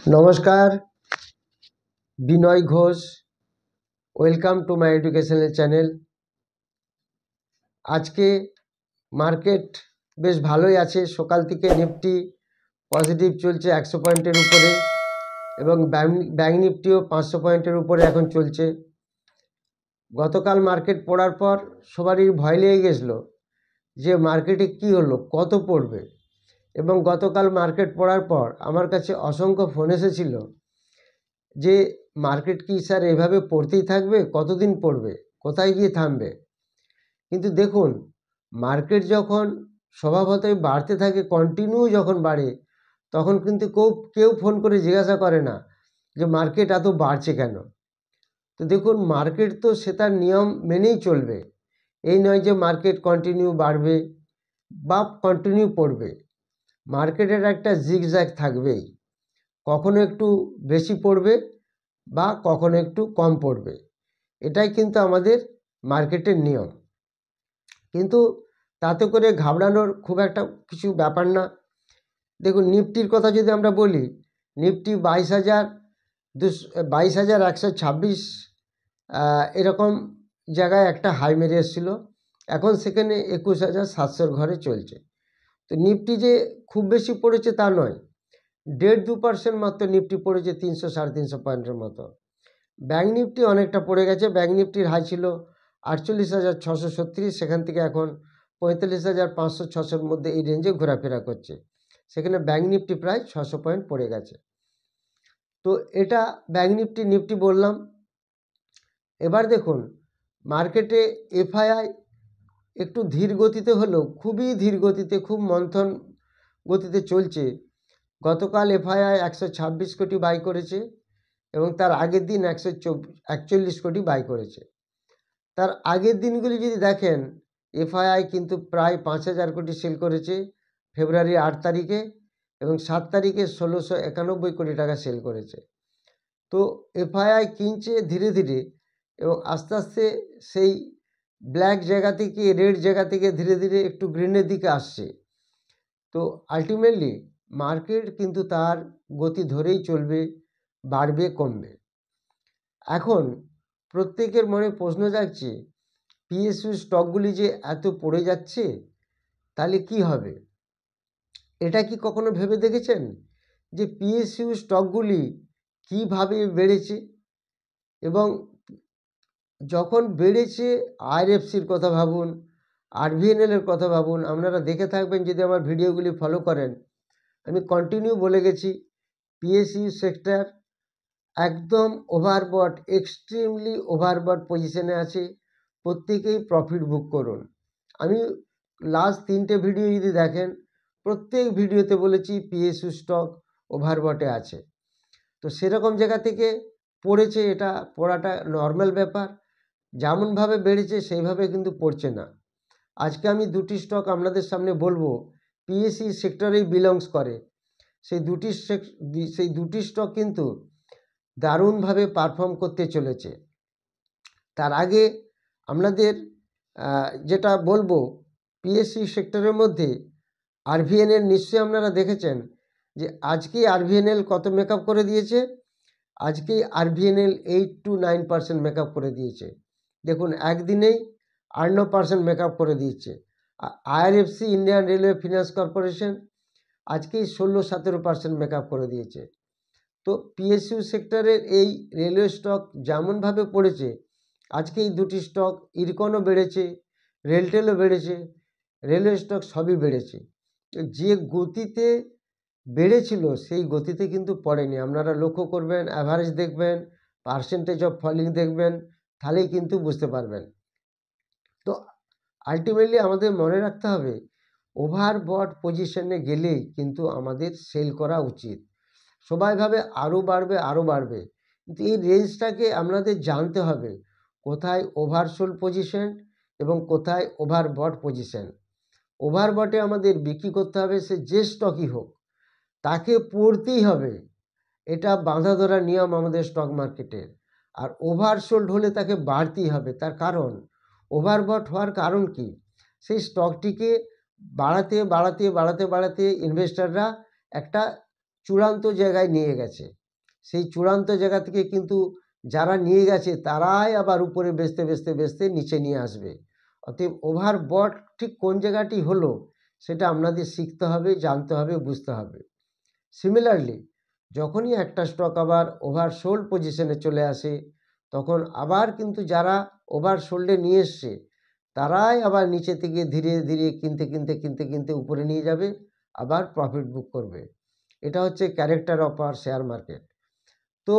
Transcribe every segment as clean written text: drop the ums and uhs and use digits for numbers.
নমস্কার, Binoy Ghosh. Welcome to my educational channel. আজকে market বেশ ভালোই আছে। সকাল থেকে নিফটি পজিটিভ চলছে 100 পয়েন্টের উপরে, এবং ব্যাংক নিফটিও 500 পয়েন্টের উপরে এখন চলছে। গতকাল মার্কেট পড়ার পর সবারই ভয় লেগে গেছিলো যে মার্কেটে কি হলো, কত পড়বে। এবং গতকাল মার্কেট পড়ার পর আমার কাছে অসংখ্য ফোন এসেছিল যে মার্কেট কি স্যার এভাবে পড়তেই থাকবে, কতদিন পড়বে, কোথায় গিয়ে থামবে। কিন্তু দেখুন, মার্কেট যখন স্বভাবতই বাড়তে থাকে, কন্টিনিউ যখন বাড়ে, তখন কিন্তু কেউ ফোন করে জিজ্ঞাসা করে না যে মার্কেট এত বাড়ছে কেন। তো দেখুন, মার্কেট তো সে তার নিয়ম মেনেই চলবে। এই নয় যে মার্কেট কন্টিনিউ বাড়বে বা কন্টিনিউ পড়বে। মার্কেটের একটা জিগজ্যাগ থাকবেই, কখনো একটু বেশি পড়বে বা কখনো একটু কম পড়বে। এটাই কিন্তু আমাদের মার্কেটের নিয়ম। কিন্তু তাতে করে ঘাবড়ানোর খুব একটা কিছু ব্যাপার না। দেখুন, নিফটির কথা যদি আমরা বলি, নিফটি 22,126 এরকম জায়গায় একটা হাই মেরে এসেছিল। এখন সেখানে 21,700 ঘরে চলছে। তো নিফটি যে খুব বেশি পড়েছে তা নয়, 1.5-2% মাত্র নিফটি পড়েছে, 300-350 পয়েন্টের মতো। ব্যাংক নিফটি অনেকটা পড়ে গেছে। ব্যাংক নিফটির হাই ছিল 48,636, সেখান থেকে এখন 45,500-600-র মধ্যে এই রেঞ্জে ঘোরাফেরা করছে। সেখানে ব্যাংক নিফটি প্রায় 600 পয়েন্ট পড়ে গেছে। তো এটা ব্যাংক নিফটি বললাম। এবার দেখুন, মার্কেটে এফআইআই একটু ধীর গতিতে হলেও, খুবই ধীর গতিতে, খুব মন্থন গতিতে চলছে। গতকাল এফআইআই 126 কোটি বাই করেছে, এবং তার আগের দিন 141 কোটি বাই করেছে। তার আগের দিনগুলি যদি দেখেন, এফআইআই কিন্তু প্রায় 5,000 কোটি সেল করেছে ফেব্রুয়ারি 8 তারিখে, এবং 7 তারিখে 1,691 কোটি টাকা সেল করেছে। তো এফআইআই কিনছে ধীরে ধীরে, এবং আস্তে আস্তে সেই ব্ল্যাক জায়গা থেকে, রেড জায়গা থেকে ধীরে ধীরে একটু গ্রিনের দিকে আসছে। তো আলটিমেটলি মার্কেট কিন্তু তার গতি ধরেই চলবে, বাড়বে কমবে। এখন প্রত্যেকের মনে প্রশ্ন জাগছে, পিএসইউ স্টকগুলি যে এত পড়ে যাচ্ছে, তাহলে কি হবে? এটা কি কখনো ভেবে দেখেছেন যে পিএসইউ স্টকগুলি কিভাবে বেড়েছে? এবং যখন বেড়েছে, আইআরএফসির কথা ভাবুন, আরভিএনএলের কথা ভাবুন। আপনারা দেখে থাকবেন যদি আমার ভিডিওগুলি ফলো করেন, আমি কন্টিনিউ বলে গেছি পিএসইউ সেক্টর একদম ওভারবট, এক্সট্রিমলি ওভারবট পজিশনে আছে। প্রত্যেকেই প্রফিট বুক করুন। আমি লাস্ট 3টে ভিডিও যদি দেখেন, প্রত্যেক ভিডিওতে বলেছি পিএসইউ স্টক ওভারবটে আছে। তো সেরকম জায়গা থেকে পড়েছে, এটা পড়াটা নর্মাল ব্যাপার। যেমনভাবে বেড়েছে সেইভাবে কিন্তু পড়ছে না। আজকে আমি দুটি স্টক আপনাদের সামনে বলবো, পিএসই সেক্টরেই বিলংস করে। সেই দুটি স্টক কিন্তু দারুণভাবে পারফর্ম করতে চলেছে। তার আগে আপনাদের যেটা বলবো, পিএসসি সেক্টরের মধ্যে আরভিএনএল নিশ্চয়ই আপনারা দেখেছেন যে আজকেই আরভিএনএল কত মেকআপ করে দিয়েছে। আজকেই আরভিএনএল 8-9% মেকআপ করে দিয়েছে। দেখুন, একদিনেই 8-9% মেকআপ করে দিয়েছে। IRFC, Indian railway finance corporation, আজকেই 16-17% মেকআপ করে দিয়েছে। তো পিএসইউ সেক্টরের এই রেলওয়ে স্টক যেমনভাবে পড়েছে, আজকে এই দুটি স্টক, ইরকনও বেড়েছে, রেলটেলও বেড়েছে, রেলওয়ে স্টক সবই বেড়েছে। যে গতিতে বেড়েছিল সেই গতিতে কিন্তু পড়েনি। আপনারা লক্ষ্য করবেন, অ্যাভারেজ দেখবেন, পার্সেন্টেজ অফ ফলিং দেখবেন, তাহলেই কিন্তু বুঝতে পারবেন। তো আলটিমেটলি আমাদের মনে রাখতে হবে, ওভারবট পজিশনে গেলেই কিন্তু আমাদের সেল করা উচিত। সবাই ভাবে আরও বাড়বে, আরও বাড়বে, কিন্তু এই রেঞ্জটাকে আপনাদের জানতে হবে, কোথায় ওভারসোল্ড পজিশন এবং কোথায় ওভারবট পজিশন। ওভারবটে আমাদের বিক্রি করতে হবে, সে যে স্টকই হোক, তাকে পড়তেই হবে। এটা বাঁধা ধরা নিয়ম আমাদের স্টক মার্কেটের। আর ওভারসোল্ড হলে তাকে বাড়তেই হবে। তার কারণ, ওভারবট হওয়ার কারণ কি? সেই স্টকটিকে বাড়াতে বাড়াতে বাড়াতে বাড়াতে ইনভেস্টাররা একটা চূড়ান্ত জায়গায় নিয়ে গেছে। সেই চূড়ান্ত জায়গা থেকে কিন্তু যারা নিয়ে গেছে তারাই আবার উপরে বেচতে বেচতে বেচতে নিচে নিয়ে আসবে। অতএব ওভারবট ঠিক কোন জায়গাটি হলো সেটা আপনাদের শিখতে হবে, জানতে হবে, বুঝতে হবে। সিমিলারলি যখনই একটা স্টক আবার ওভারসোল্ড পজিশনে চলে আসে তখন আবার কিন্তু যারা ওভারসোল্ডে নিয়ে এসছে তারাই আবার নিচে থেকে ধীরে ধীরে কিনতে কিনতে কিনতে কিনতে উপরে নিয়ে যাবে, আবার প্রফিট বুক করবে। এটা হচ্ছে character of our share market. তো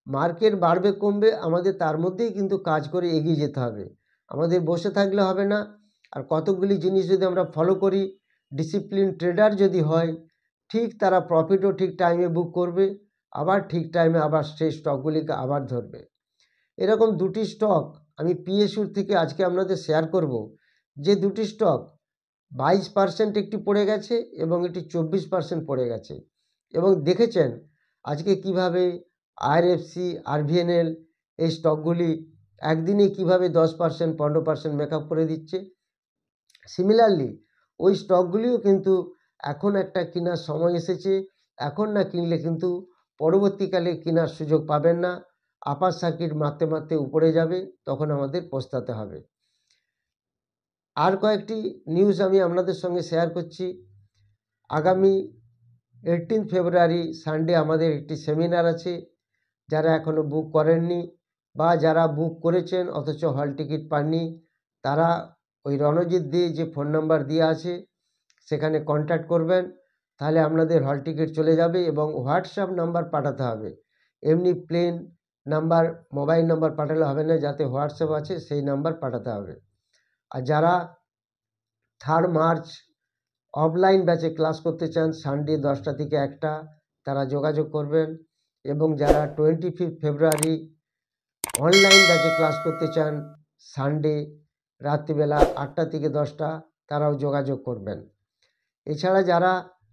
মার্কেট বাড়বে কমবে আমাদের তার মধ্যেই কিন্তু কাজ করে এগিয়ে যেতে হবে, আমাদের বসে থাকলে হবে না। আর কতগুলি জিনিস যদি আমরা ফলো করি, ডিসিপ্লিন ট্রেডার যদি হয়, ঠিক তারা প্রফিটও ঠিক টাইমে বুক করবে, আবার ঠিক টাইমে আবার সেই স্টকগুলিকে আবার ধরবে। এরকম দুটি স্টক আমি পিএসইউর থেকে আজকে আপনাদের শেয়ার করব, যে দুটি স্টক 22% একটি পড়ে গেছে এবং এটি 24% পড়ে গেছে। এবং দেখেছেন আজকে কিভাবে আরএফসি, আরভিএনএল এই স্টকগুলি একদিনে কিভাবে 10% 15% মেকআপ করে দিচ্ছে। সিমিলারলি ওই স্টকগুলিও কিন্তু এখন একটা কেনার সময় এসেছে, এখন না কিনলে কিন্তু পরবর্তীকালে কেনার সুযোগ পাবেন না, আপার সার্কিট মারতে মারতে উপরে যাবে, তখন আমাদের পস্তাতে হবে। আর কয়েকটি নিউজ আমি আপনাদের সঙ্গে শেয়ার করছি। আগামী 18 ফেব্রুয়ারি সানডে আমাদের একটি সেমিনার আছে। যারা এখনও বুক করেননি বা যারা বুক করেছেন অথচ হল টিকিট পাননি, তারা ওই রণজিৎ দিয়ে যে ফোন নাম্বার দেওয়া আছে সেখানে কন্ট্যাক্ট করবেন, তাহলে আপনাদের হল টিকিট চলে যাবে। এবং হোয়াটসঅ্যাপ নাম্বার পাঠাতে হবে, এমনি প্লেন নাম্বার মোবাইল নাম্বার পাঠালে হবে না, যাতে হোয়াটসঅ্যাপ আছে সেই নাম্বার পাঠাতে হবে। আর যারা 3 মার্চ অফলাইন ব্যাচে ক্লাস করতে চান সানডে 10টা থেকে 1টা, তারা যোগাযোগ করবেন। এবং যারা 25 ফেব্রুয়ারি অনলাইন ব্যাচে ক্লাস করতে চান সানডে রাত্রিবেলা 8টা থেকে 10টা, তারাও যোগাযোগ করবেন। এছাড়া যারা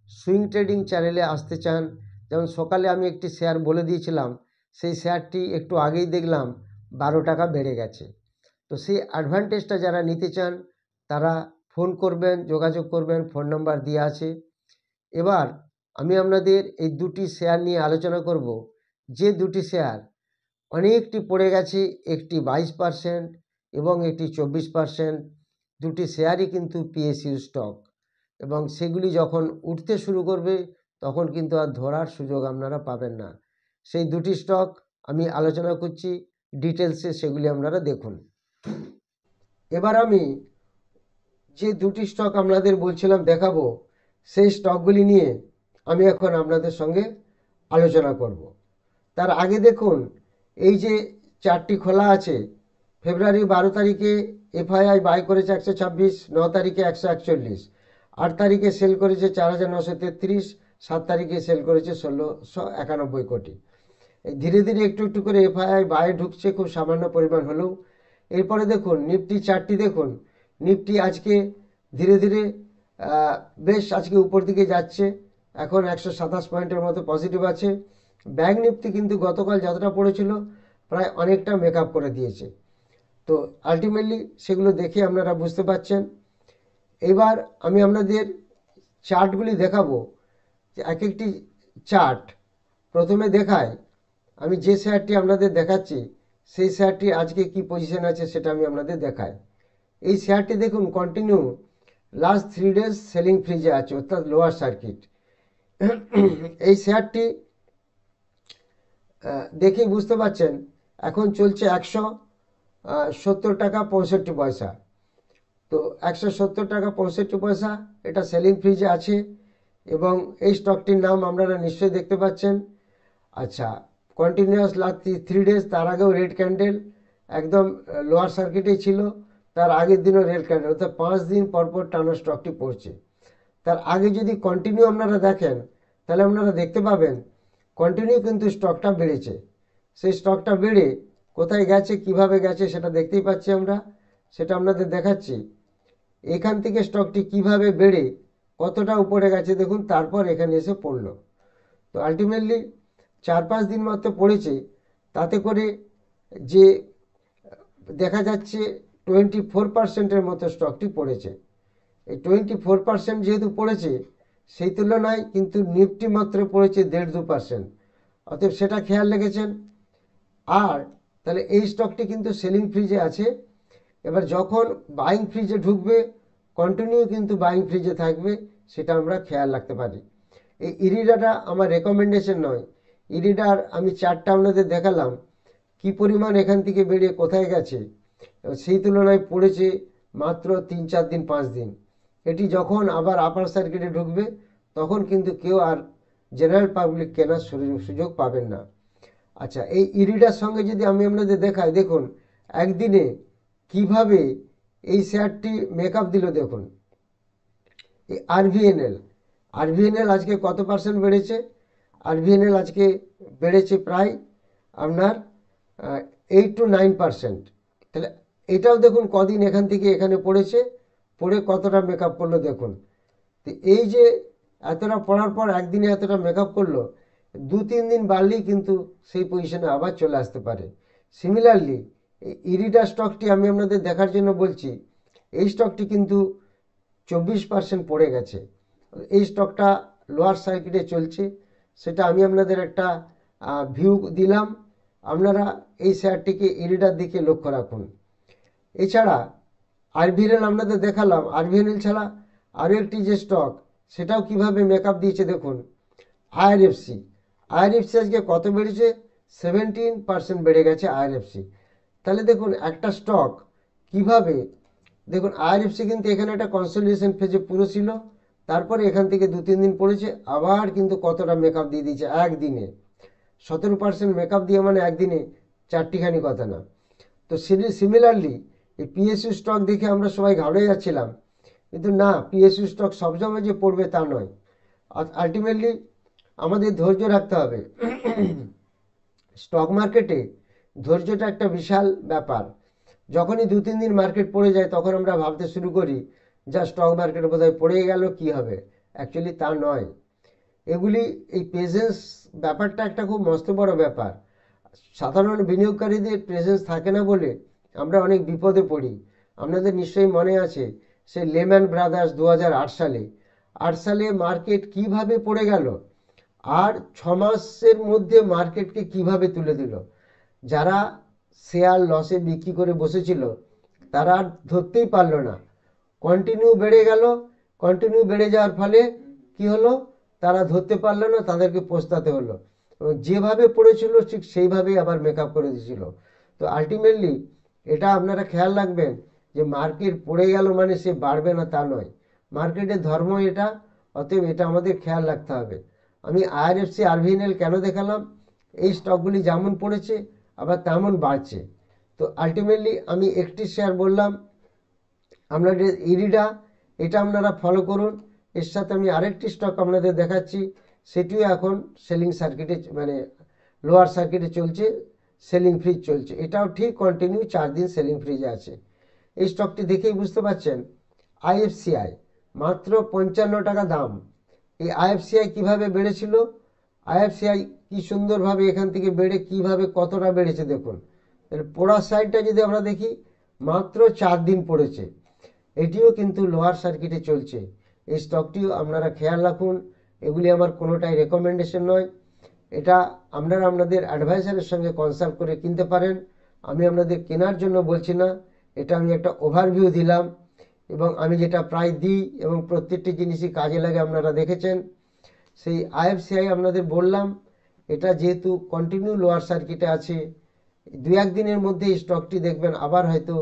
সুইং ট্রেডিং চ্যানেলে আসতে চান, যেমন সকালে আমি একটি শেয়ার বলে দিয়েছিলাম, সেই শেয়ারটি একটু আগেই দেখলাম 12 টাকা বেড়ে গেছে। তো সেই অ্যাডভান্টেজটা যারা নিতে চান তারা ফোন করবেন, যোগাযোগ করবেন, ফোন নাম্বার দেওয়া আছে। এবার আমি আপনাদের এই দুটি শেয়ার নিয়ে আলোচনা করব, যে দুটি শেয়ার অনেকটি পড়ে গেছে, একটি 22% এবং একটি 24%। দুটি শেয়ারই কিন্তু পিএসইউ স্টক, এবং সেগুলি যখন উঠতে শুরু করবে তখন কিন্তু আর ধরার সুযোগ আপনারা পাবেন না। সেই দুটি স্টক আমি আলোচনা করছি ডিটেলসে, সেগুলি আপনারা দেখুন। এবার আমি যে দুটি স্টক আপনাদের বলছিলাম দেখাবো, সেই স্টকগুলি নিয়ে আমি এখন আপনাদের সঙ্গে আলোচনা করব। তার আগে দেখুন এই যে চারটি খোলা আছে, ফেব্রুয়ারি 12 তারিখে এফআইআই বাই করেছে 126, 9 তারিখে 141, 8 তারিখে সেল করেছে 4933, 7 তারিখে সেল করেছে 1691 কোটি। ধীরে ধীরে একটু একটু করে এফআইআই বাই ঢুকছে, খুব সামান্য পরিমাণ হলেও। এরপরে দেখুন নিফটি চার্টটি দেখুন, নিফটি আজকে ধীরে ধীরে বেশ আজকে উপর দিকে যাচ্ছে, এখন 127 পয়েন্টের মতো পজিটিভ আছে। ব্যাংক নিফটি কিন্তু গতকাল যতটা পড়েছিল প্রায় অনেকটা মেকআপ করে দিয়েছে। তো আলটিমেটলি সেগুলো দেখে আপনারা বুঝতে পারছেন। এবার আমি আপনাদের চার্টগুলি দেখাবো, যে এক একটি চার্ট প্রথমে দেখায়। আমি যে শেয়ারটি আপনাদের দেখাচ্ছি সেই শেয়ারটি আজকে কি পজিশন আছে সেটা আমি আপনাদের দেখাই। এই শেয়ারটি দেখুন কন্টিনিউ লাস্ট 3 ডেজ সেলিং ফ্রিজে আছে, অর্থাৎ লোয়ার সার্কিট। এই শেয়ারটি দেখেই বুঝতে পারছেন এখন চলছে 170 টাকা 65 পয়সা। তো 170 টাকা 65 পয়সা এটা সেলিং ফ্রিজে আছে, এবং এই স্টকটির নাম আপনারা নিশ্চয়ই দেখতে পাচ্ছেন। আচ্ছা, কন্টিনিউয়াস লাস্ট 3 ডেজ, তার আগেও রেড ক্যান্ডেল, একদম লোয়ার সার্কিটেই ছিল, তার আগের দিনও রেড ক্যান্ডেল, অর্থাৎ 5 দিন পরপর টানা স্টকটি পড়ছে। তার আগে যদি কন্টিনিউ আপনারা দেখেন তাহলে আপনারা দেখতে পাবেন কন্টিনিউ কিন্তু স্টকটা বেড়েছে। সেই স্টকটা বেড়ে কোথায় গেছে, কিভাবে গেছে সেটা দেখতেই পাচ্ছি আমরা, সেটা আপনাদের দেখাচ্ছি। এখান থেকে স্টকটি কিভাবে বেড়ে কতটা উপরে গেছে দেখুন, তারপর এখানে এসে পড়লো। তো আলটিমেটলি 4-5 দিন মাত্র পড়েছে, তাতে করে যে দেখা যাচ্ছে 24%-এর মতো স্টকটি পড়েছে। এই 24% যেহেতু পড়েছে, সেই তুলনায় কিন্তু নিফটি মাত্র পড়েছে 1.5-2%। অতএব সেটা খেয়াল রেখেছেন। আর তাহলে এই স্টকটি কিন্তু সেলিং ফ্রিজে আছে। এবার যখন বাইং ফ্রিজে ঢুকবে, কন্টিনিউ কিন্তু বাইং ফ্রিজে থাকবে, সেটা আমরা খেয়াল রাখতে পারি। এই ইরিডাটা আমার রেকমেন্ডেশন নয়। ইরিডার আমি চারটা আপনাদের দেখালাম কি পরিমাণ এখান থেকে বেরিয়ে কোথায় গেছে, সেই তুলনায় পড়েছে মাত্র 3-4 দিন 5 দিন। এটি যখন আবার আপার সার্কিটে ঢুকবে, তখন কিন্তু কেউ আর জেনারেল পাবলিক কেনার সুযোগ পাবেন না। আচ্ছা, এই ইরিডার সঙ্গে যদি আমি আপনাদের দেখাই, দেখুন একদিনে কিভাবে এই শেয়ারটি মেকআপ দিল। দেখুন এই আরভিএনএল আজকে কত পার্সেন্ট বেড়েছে? আরভিএনএল আজকে বেড়েছে প্রায় আপনার 8-9%। তাহলে এটাও দেখুন কদিন এখান থেকে এখানে পড়েছে, পড়ে কতটা মেকআপ করলো দেখুন। তো এই যে এতটা পড়ার পর একদিনে এতটা মেকআপ করলো, 2-3 দিন বাড়লেই কিন্তু সেই পজিশনে আবার চলে আসতে পারে। সিমিলারলি ইরিডা স্টকটি আমি আপনাদের দেখার জন্য বলছি, এই স্টকটি কিন্তু 24% পড়ে গেছে। এই স্টকটা লোয়ার সার্কিটে চলছে, সেটা আমি আপনাদের একটা ভিউ দিলাম। আপনারা এই শেয়ারটিকে ইরিডার দিকে লক্ষ্য রাখুন। এছাড়া আরভিএনএল আপনাদের দেখালাম। আরভিএনএল ছাড়া আরও একটি যে স্টক, সেটাও কিভাবে মেকআপ দিয়েছে দেখুন। আইআরএফসি আজকে কত বেড়েছে? 17% বেড়ে গেছে আইআরএফসি। তাহলে দেখুন একটা স্টক কিভাবে, দেখুন আইআরএফসি কিন্তু এখানে একটা কনসলিডেশন ফেজে পুরো ছিল, তারপরে এখান থেকে 2-3 দিন পড়েছে, আবার কিন্তু কতটা মেকআপ দিয়ে দিয়েছে একদিনে। 17% মেকআপ দিয়ে মানে একদিনে চারটিখানি কথা না। তো সিমিলারলি এই পিএসইউ স্টক দেখে আমরা সবাই ঘাবড়ে যাচ্ছিলাম, কিন্তু না, পিএসইউ স্টক সবসময় যে পড়বে তা নয়। আলটিমেটলি আমাদের ধৈর্য রাখতে হবে। স্টক মার্কেটে ধৈর্যটা একটা বিশাল ব্যাপার। যখনই 2-3 দিন মার্কেট পড়ে যায়, তখন আমরা ভাবতে শুরু করি যা স্টক মার্কেট বোধহয় পড়ে গেল, কি হবে। অ্যাকচুয়ালি তা নয়। এগুলি এই প্রেজেন্স ব্যাপারটা একটা খুব মস্ত বড় ব্যাপার। সাধারণ বিনিয়োগকারীদের প্রেজেন্স থাকে না বলে আমরা অনেক বিপদে পড়ি। আপনাদের নিশ্চয়ই মনে আছে সেই লেম্যান ব্রাদার্স 2008 সালে মার্কেট কিভাবে পড়ে গেল, আর 6 মাসের মধ্যে মার্কেটকে কিভাবে তুলে দিল। যারা শেয়ার লসে বিক্রি করে বসেছিল, তারা আর ধরতেই পারলো না, কন্টিনিউ বেড়ে গেল। কন্টিনিউ বেড়ে যাওয়ার ফলে কি হলো, তারা ধরতে পারলো না, তাদেরকে পস্তাতে হলো। এবং যেভাবে পড়েছিল ঠিক সেইভাবেই আবার মেকআপ করে দিয়েছিল। তো আলটিমেটলি এটা আপনারা খেয়াল রাখবেন যে মার্কেট পড়ে গেল মানে সে বাড়বে না তা নয়, মার্কেটের ধর্ম এটা। অতএব এটা আমাদের খেয়াল রাখতে হবে। আমি আইআরএফসি আরভিএনএল কেন দেখালাম, এই স্টকগুলি যেমন পড়েছে আবার তেমন বাড়ছে। তো আলটিমেটলি আমি একটি শেয়ার বললাম, আপনাদের ইরিডা, এটা আপনারা ফলো করুন। এর সাথে আমি আরেকটি স্টক আপনাদের দেখাচ্ছি, সেটিও এখন সেলিং সার্কিটে মানে লোয়ার সার্কিটে চলছে, সেলিং ফ্রিজ চলছে। এটাও ঠিক কন্টিনিউ 4 দিন সেলিং ফ্রিজে আছে। এই স্টকটি দেখেই বুঝতে পারছেন। আইএফসিআই মাত্র 55 টাকা দাম। এই আইএফসিআই কিভাবে বেড়েছিল, আইএফসিআই কি সুন্দরভাবে এখান থেকে বেড়ে কিভাবে কতটা বেড়েছে দেখুন। পড়ার সাইডটা যদি আমরা দেখি, মাত্র 4 দিন পড়েছে। এটিও কিন্তু লোয়ার সার্কিটে চলছে। এই স্টকটিও আপনারা খেয়াল রাখুন। এগুলি আমার কোনোটাই রেকমেন্ডেশন নয়, এটা আপনারা আপনাদের অ্যাডভাইসারের সঙ্গে কনসাল্ট করে কিনতে পারেন। আমি আপনাদের কেনার জন্য বলছি না, এটা আমি একটা ওভারভিউ দিলাম। এবং আমি যেটা প্রায় দিই এবং প্রত্যেকটি জিনিসই কাজে লাগে আপনারা দেখেছেন। সেই আইএফসিআই আপনাদের বললাম, এটা যেহেতু কন্টিনিউ লোয়ার সার্কিটে আছে, 2-1 দিনের মধ্যে এই স্টকটি দেখবেন আবার হয়তো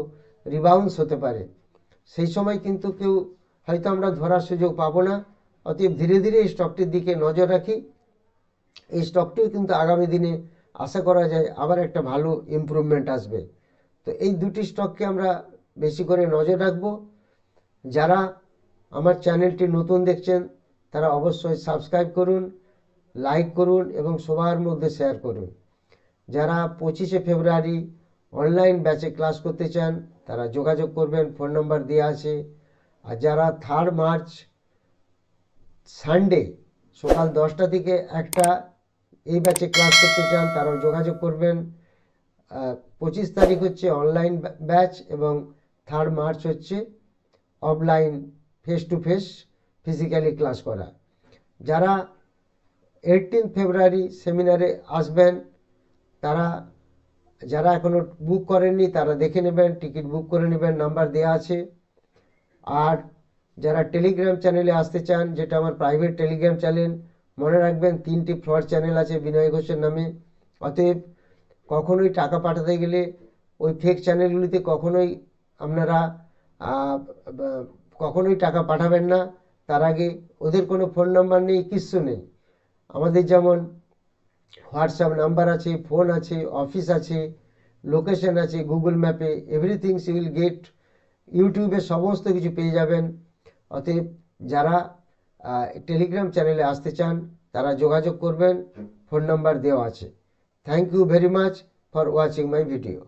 রিবাউন্স হতে পারে। সেই সময় কিন্তু কেউ হয়তো আমরা ধরার সুযোগ পাবো না। অতএব ধীরে ধীরে এই স্টকটির দিকে নজর রাখি। এই স্টকটিও কিন্তু আগামী দিনে আশা করা যায় আবার একটা ভালো ইমপ্রুভমেন্ট আসবে। তো এই দুটি স্টককে আমরা বেশি করে নজর রাখবো। যারা আমার চ্যানেলটি নতুন দেখছেন, তারা অবশ্যই সাবস্ক্রাইব করুন, লাইক করুন এবং সবার মধ্যে শেয়ার করুন। যারা 25শে ফেব্রুয়ারি অনলাইন ব্যাচে ক্লাস করতে চান, তারা যোগাযোগ করবেন, ফোন নম্বর দেওয়া আছে। আর যারা 3 মার্চ সানডে সকাল 10টা থেকে 1টা এই ব্যাচে ক্লাস করতে চান, তারাও যোগাযোগ করবেন। 25 তারিখ হচ্ছে অনলাইন ব্যাচ এবং 3 মার্চ হচ্ছে offline face to face physically class করা। যারা 18 ফেব্রুয়ারি সেমিনারে আসবেন, তারা যারা এখনও বুক করেননি তারা দেখে নেবেন, টিকিট বুক করে নেবেন, নাম্বার দেওয়া আছে। আর যারা টেলিগ্রাম চ্যানেলে আসতে চান, যেটা আমার প্রাইভেট টেলিগ্রাম চ্যানেল, মনে রাখবেন 3টি ফ্রড চ্যানেল আছে বিনয় ঘোষের নামে। অতএব কখনোই টাকা পাঠাতে গেলে ওই ফেক চ্যানেলগুলিতে কখনোই আপনারা কখনোই টাকা পাঠাবেন না। তার আগে ওদের কোনো ফোন নাম্বার নেই, কিচ্ছু নেই। আমাদের যেমন হোয়াটসঅ্যাপ নাম্বার আছে, ফোন আছে, অফিস আছে, লোকেশন আছে, গুগল ম্যাপে এভরিথিংস ইউ উইল গেট, ইউটিউবে সমস্ত কিছু পেয়ে যাবেন। অতএব যারা টেলিগ্রাম চ্যানেলে আসতে চান তারা যোগাযোগ করবেন, ফোন নাম্বার দেওয়া আছে। Thank you very much for watching my video.